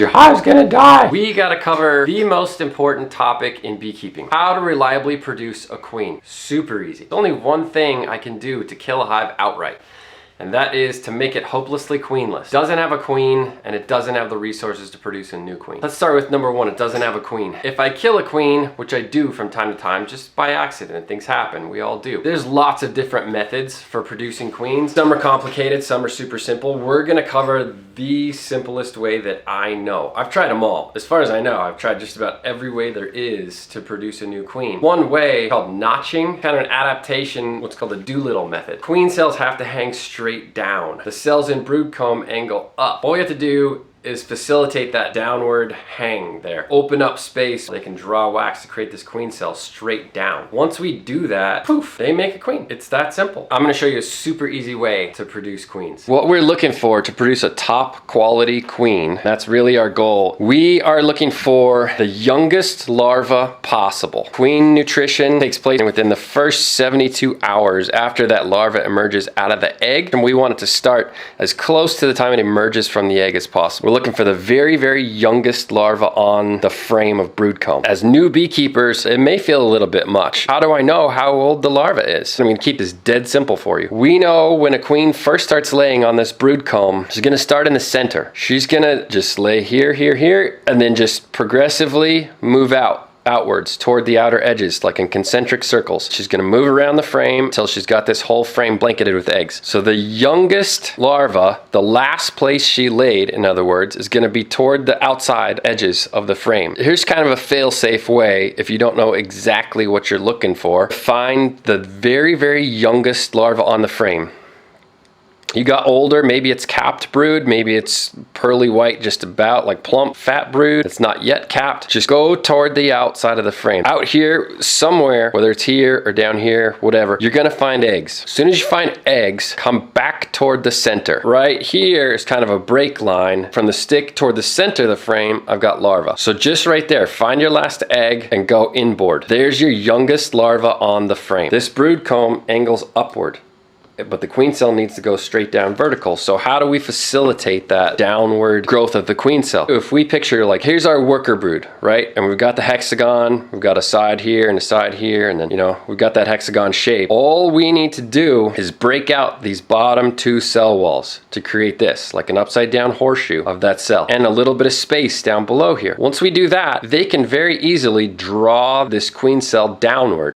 Your hive's gonna die. We gotta cover the most important topic in beekeeping. How to reliably produce a queen. Super easy. There's only one thing I can do to kill a hive outright, and that is to make it hopelessly queenless. It doesn't have a queen, and it doesn't have the resources to produce a new queen. Let's start with number one, it doesn't have a queen. If I kill a queen, which I do from time to time, just by accident, things happen, we all do. There's lots of different methods for producing queens. Some are complicated, some are super simple. We're gonna cover the simplest way that I know. I've tried them all. As far as I know, I've tried just about every way there is to produce a new queen. One way, called notching, kind of an adaptation, what's called the Doolittle method. Queen cells have to hang straight down. The cells in brood comb angle up. All you have to do is facilitate that downward hang there. Open up space so they can draw wax to create this queen cell straight down. Once we do that, poof, they make a queen. It's that simple. I'm gonna show you a super easy way to produce queens. What we're looking for to produce a top quality queen, that's really our goal. We are looking for the youngest larva possible. Queen nutrition takes place within the first 72 hours after that larva emerges out of the egg, and we want it to start as close to the time it emerges from the egg as possible. We're looking for the very, very youngest larva on the frame of brood comb. As new beekeepers, it may feel a little bit much. How do I know how old the larva is? I'm gonna keep this dead simple for you. We know when a queen first starts laying on this brood comb, she's gonna start in the center. She's gonna just lay here, here, here, and then just progressively move outwards toward the outer edges, like in concentric circles. She's gonna move around the frame until she's got this whole frame blanketed with eggs. So the youngest larva, the last place she laid, in other words, is gonna be toward the outside edges of the frame. Here's kind of a fail-safe way, if you don't know exactly what you're looking for, find the very, very youngest larva on the frame. You got older, maybe it's capped brood, maybe it's pearly white, just about like plump fat brood. It's not yet capped. Just go toward the outside of the frame. Out here, somewhere, whether it's here or down here, whatever, you're gonna find eggs. As soon as you find eggs, come back toward the center. Right here is kind of a break line. From the stick toward the center of the frame, I've got larva. So just right there, find your last egg and go inboard. There's your youngest larva on the frame. This brood comb angles upward, but the queen cell needs to go straight down vertical. So how do we facilitate that downward growth of the queen cell? If we picture, like, here's our worker brood, right? And we've got the hexagon, we've got a side here and a side here, and then, you know, we've got that hexagon shape. All we need to do is break out these bottom two cell walls to create this, like an upside down horseshoe of that cell, and a little bit of space down below here. Once we do that, they can very easily draw this queen cell downward.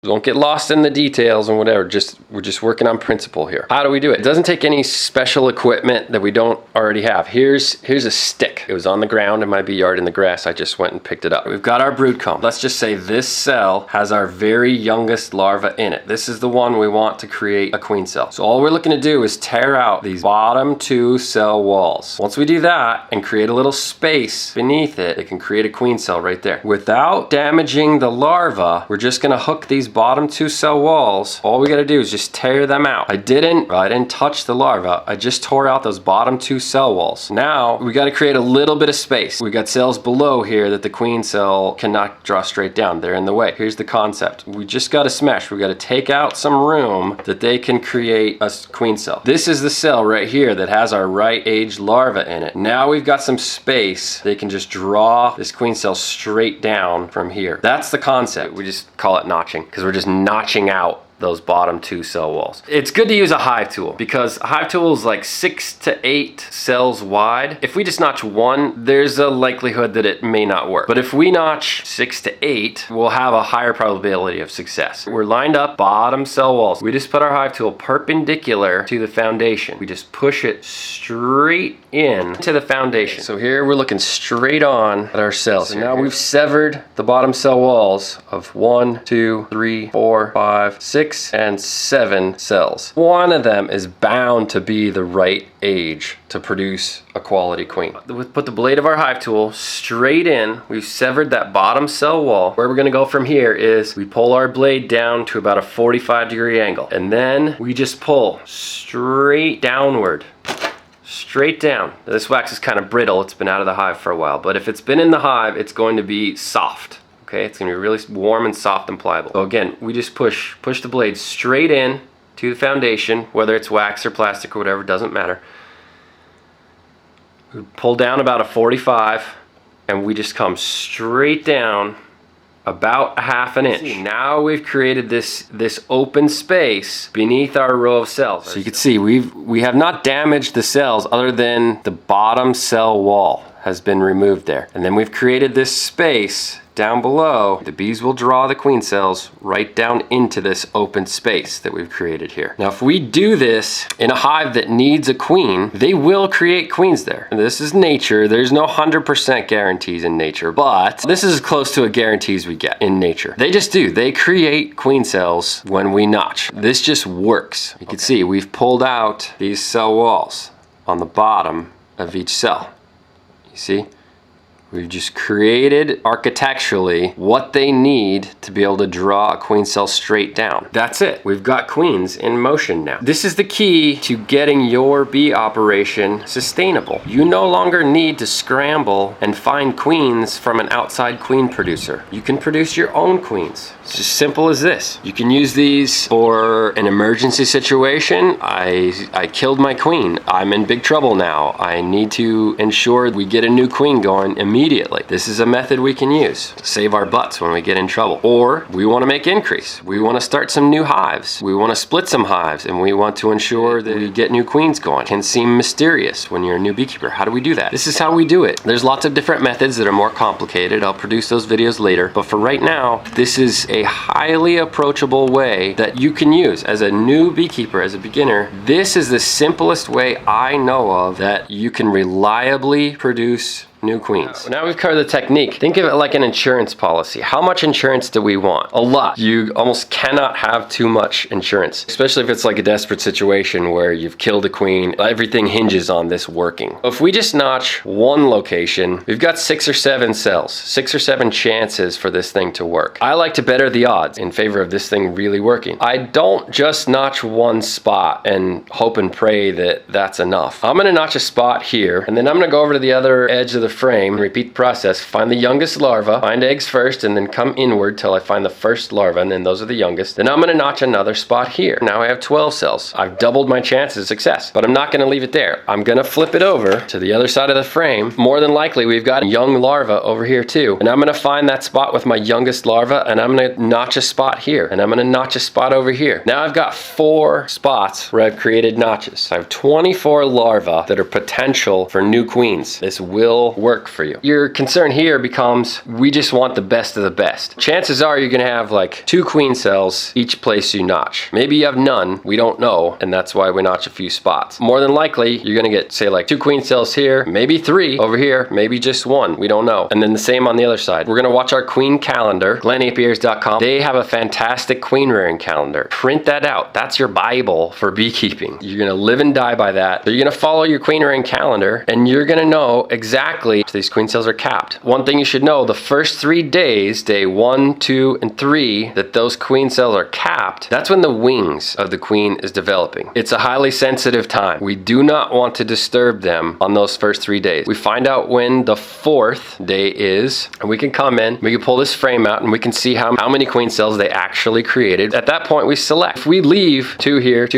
Don't get lost in the details and whatever, we're just working on principle here. How do we do it? It doesn't take any special equipment that we don't already have. Here's a stick. It was on the ground in my bee yard in the grass. I just went and picked it up. We've got our brood comb. Let's just say this cell has our very youngest larva in it. This is the one we want to create a queen cell. So all we're looking to do is tear out these bottom two cell walls. Once we do that and create a little space beneath it, it can create a queen cell right there. Without damaging the larva, we're just gonna hook these bottom two cell walls. All we gotta do is just tear them out. I didn't touch the larva. I just tore out those bottom two cell walls. Now we gotta create a little bit of space. We got cells below here that the queen cell cannot draw straight down. They're in the way. Here's the concept. We just gotta smash. We gotta take out some room that they can create a queen cell. This is the cell right here that has our right age larva in it. Now we've got some space. They can just draw this queen cell straight down from here. That's the concept. We just call it notching, because we're just notching out those bottom two cell walls. It's good to use a hive tool, because a hive tool is like 6 to 8 cells wide. If we just notch one, there's a likelihood that it may not work. But if we notch 6 to 8, we'll have a higher probability of success. We're lined up bottom cell walls. We just put our hive tool perpendicular to the foundation. We just push it straight in to the foundation. So here we're looking straight on at our cells. So now we've severed the bottom cell walls of 1, 2, 3, 4, 5, 6, and 7 cells. One of them is bound to be the right age to produce a quality queen. We put the blade of our hive tool straight in. We've severed that bottom cell wall. Where we're gonna go from here is we pull our blade down to about a 45-degree angle, and then we just pull straight downward. Straight down. This wax is kind of brittle. It's been out of the hive for a while, but if it's been in the hive, it's going to be soft. Okay, it's gonna be really warm and soft and pliable. So again, we just push the blade straight in to the foundation, whether it's wax or plastic or whatever, doesn't matter. We pull down about a 45 and we just come straight down about a half an inch. Now we've created this open space beneath our row of cells. So you can see we have not damaged the cells other than the bottom cell wall has been removed there. And then we've created this space down below. The bees will draw the queen cells right down into this open space that we've created here. Now, if we do this in a hive that needs a queen, they will create queens there. And this is nature. There's no 100% guarantees in nature, but this is as close to a guarantee as we get in nature. They just do. They create queen cells when we notch. This just works. You can see we've pulled out these cell walls on the bottom of each cell. You see? We've just created architecturally what they need to be able to draw a queen cell straight down. That's it. We've got queens in motion now. This is the key to getting your bee operation sustainable. You no longer need to scramble and find queens from an outside queen producer. You can produce your own queens. It's as simple as this. You can use these for an emergency situation. I killed my queen. I'm in big trouble now. I need to ensure we get a new queen going immediately. This is a method we can use to save our butts when we get in trouble. Or we want to make increase. We want to start some new hives. We want to split some hives and we want to ensure that we get new queens going. It can seem mysterious when you're a new beekeeper. How do we do that? This is how we do it. There's lots of different methods that are more complicated. I'll produce those videos later. But for right now, this is a highly approachable way that you can use as a new beekeeper, as a beginner. This is the simplest way I know of that you can reliably produce new queens. Now we've covered the technique. Think of it like an insurance policy. How much insurance do we want? A lot. You almost cannot have too much insurance, especially if it's like a desperate situation where you've killed a queen. Everything hinges on this working. If we just notch one location, we've got 6 or 7 cells, 6 or 7 chances for this thing to work. I like to better the odds in favor of this thing really working. I don't just notch one spot and hope and pray that that's enough. I'm gonna notch a spot here, and then I'm gonna go over to the other edge of the frame, repeat the process, find the youngest larva, find eggs first, and then come inward till I find the first larva, and then those are the youngest. Then I'm gonna notch another spot here. Now I have 12 cells. I've doubled my chances of success, but I'm not gonna leave it there. I'm gonna flip it over to the other side of the frame. More than likely, we've got a young larva over here too, and I'm gonna find that spot with my youngest larva, and I'm gonna notch a spot here, and I'm gonna notch a spot over here. Now I've got 4 spots where I've created notches. I have 24 larvae that are potential for new queens. This will work for you. Your concern here becomes, we just want the best of the best. Chances are you're gonna have like 2 queen cells each place you notch. Maybe you have none, we don't know, and that's why we notch a few spots. More than likely, you're gonna get, say, like 2 queen cells here, maybe 3 over here, maybe just 1, we don't know. And then the same on the other side. We're gonna watch our queen calendar, glennapiers.com. They have a fantastic queen rearing calendar. Print that out. That's your Bible for beekeeping. You're gonna live and die by that. So you're gonna follow your queen rearing calendar, and you're gonna know exactly these queen cells are capped. One thing you should know, the first 3 days, day 1, 2, and 3, that those queen cells are capped, that's when the wings of the queen is developing. It's a highly sensitive time. We do not want to disturb them on those first 3 days. We find out when the 4th day is, and we can come in, we can pull this frame out, and we can see how many queen cells they actually created. At that point, we select. If we leave 2 here,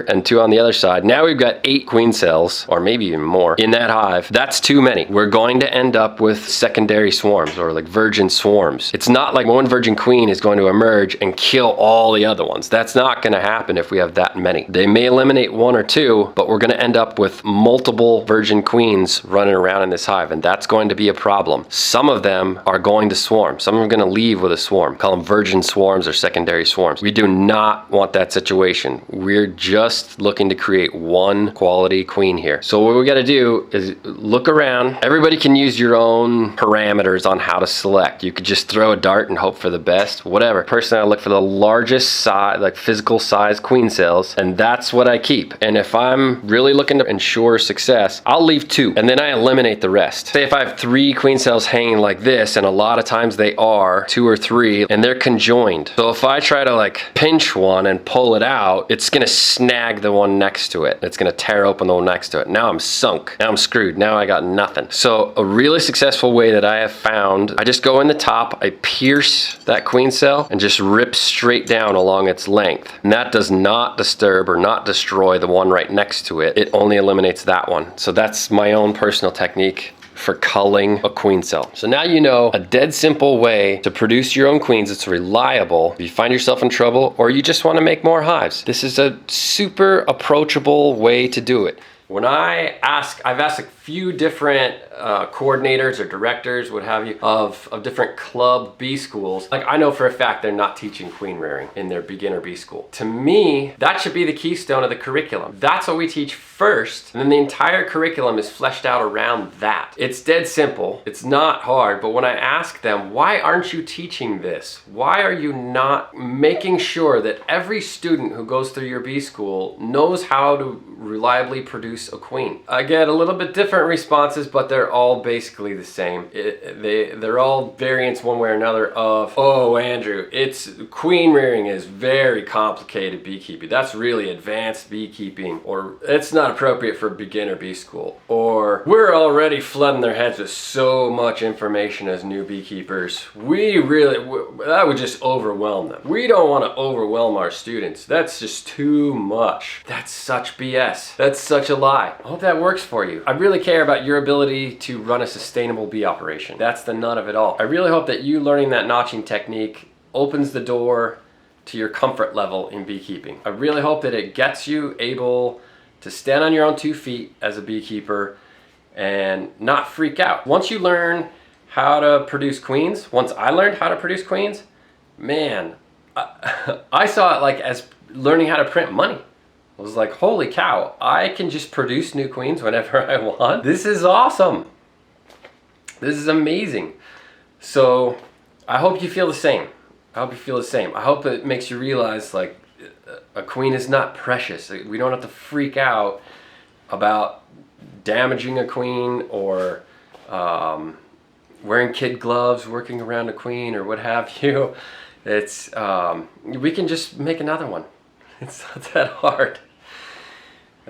and 2 on the other side, now we've got 8 queen cells, or maybe even more, in that hive. That's too many. We're going to end up with secondary swarms or like virgin swarms. It's not like one virgin queen is going to emerge and kill all the other ones. That's not going to happen if we have that many. They may eliminate 1 or 2, but we're going to end up with multiple virgin queens running around in this hive, and that's going to be a problem. Some of them are going to swarm. Some are going to leave with a swarm. Call them virgin swarms or secondary swarms. We do not want that situation. We're just looking to create 1 quality queen here. So what we got to do is look around. Everybody can use your own parameters on how to select. You could just throw a dart and hope for the best, whatever. Personally, I look for the largest size, like physical size queen cells, and that's what I keep. And if I'm really looking to ensure success, I'll leave 2, and then I eliminate the rest. Say if I have 3 queen cells hanging like this, and a lot of times they are 2 or 3, and they're conjoined. So if I try to like pinch one and pull it out, it's gonna snag the one next to it. It's gonna tear open the one next to it. Now I'm sunk. Now I'm screwed. Now I got nothing. So So a really successful way that I have found, I just go in the top, I pierce that queen cell and just rip straight down along its length. And that does not disturb or not destroy the one right next to it. It only eliminates that one. So that's my own personal technique for culling a queen cell. So now you know a dead simple way to produce your own queens. It's reliable. If you find yourself in trouble or you just want to make more hives, this is a super approachable way to do it. When I've asked a few different coordinators or directors, what have you, of different club bee schools. Like, I know for a fact they're not teaching queen rearing in their beginner bee school. To me, that should be the keystone of the curriculum. That's what we teach first, and then the entire curriculum is fleshed out around that. It's dead simple. It's not hard, but when I ask them, why aren't you teaching this? Why are you not making sure that every student who goes through your bee school knows how to reliably produce a queen? I get a little bit different responses, but they're all basically the same. They're all variants one way or another of, oh, Andrew, queen rearing is very complicated beekeeping. That's really advanced beekeeping, or it's not appropriate for beginner bee school, or we're already flooding their heads with so much information as new beekeepers. That would just overwhelm them. We don't want to overwhelm our students. That's just too much. That's such BS. That's such a lie. I hope that works for you. I really care about your ability to run a sustainable bee operation. That's the nut of it all. I really hope that you learning that notching technique opens the door to your comfort level in beekeeping. I really hope that it gets you able to stand on your own 2 feet as a beekeeper and not freak out. Once you learn how to produce queens, once I learned how to produce queens, man, I saw it like as learning how to print money. I was like, holy cow, I can just produce new queens whenever I want. This is awesome. This is amazing. So I hope you feel the same. I hope you feel the same. I hope it makes you realize, like, a queen is not precious. We don't have to freak out about damaging a queen or wearing kid gloves, working around a queen, or what have you. We can just make another one. It's not that hard.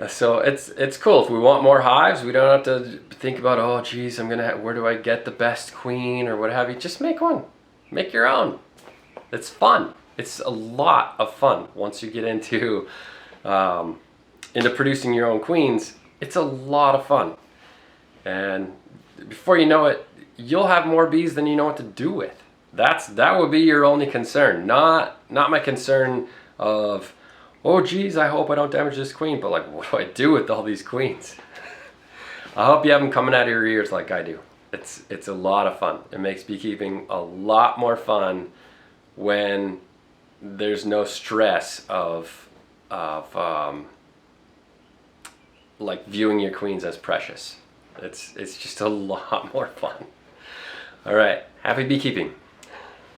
So it's cool. If we want more hives, we don't have to think about, oh geez, where do I get the best queen or what have you. Just make one. Make your own. It's fun. It's a lot of fun once you get into producing your own queens. It's a lot of fun. And before you know it, you'll have more bees than you know what to do with. That would be your only concern. Not my concern of, oh geez, I hope I don't damage this queen, but like, what do I do with all these queens? I hope you have them coming out of your ears like I do. It's a lot of fun. It makes beekeeping a lot more fun when there's no stress of like viewing your queens as precious. It's just a lot more fun. All right, happy beekeeping.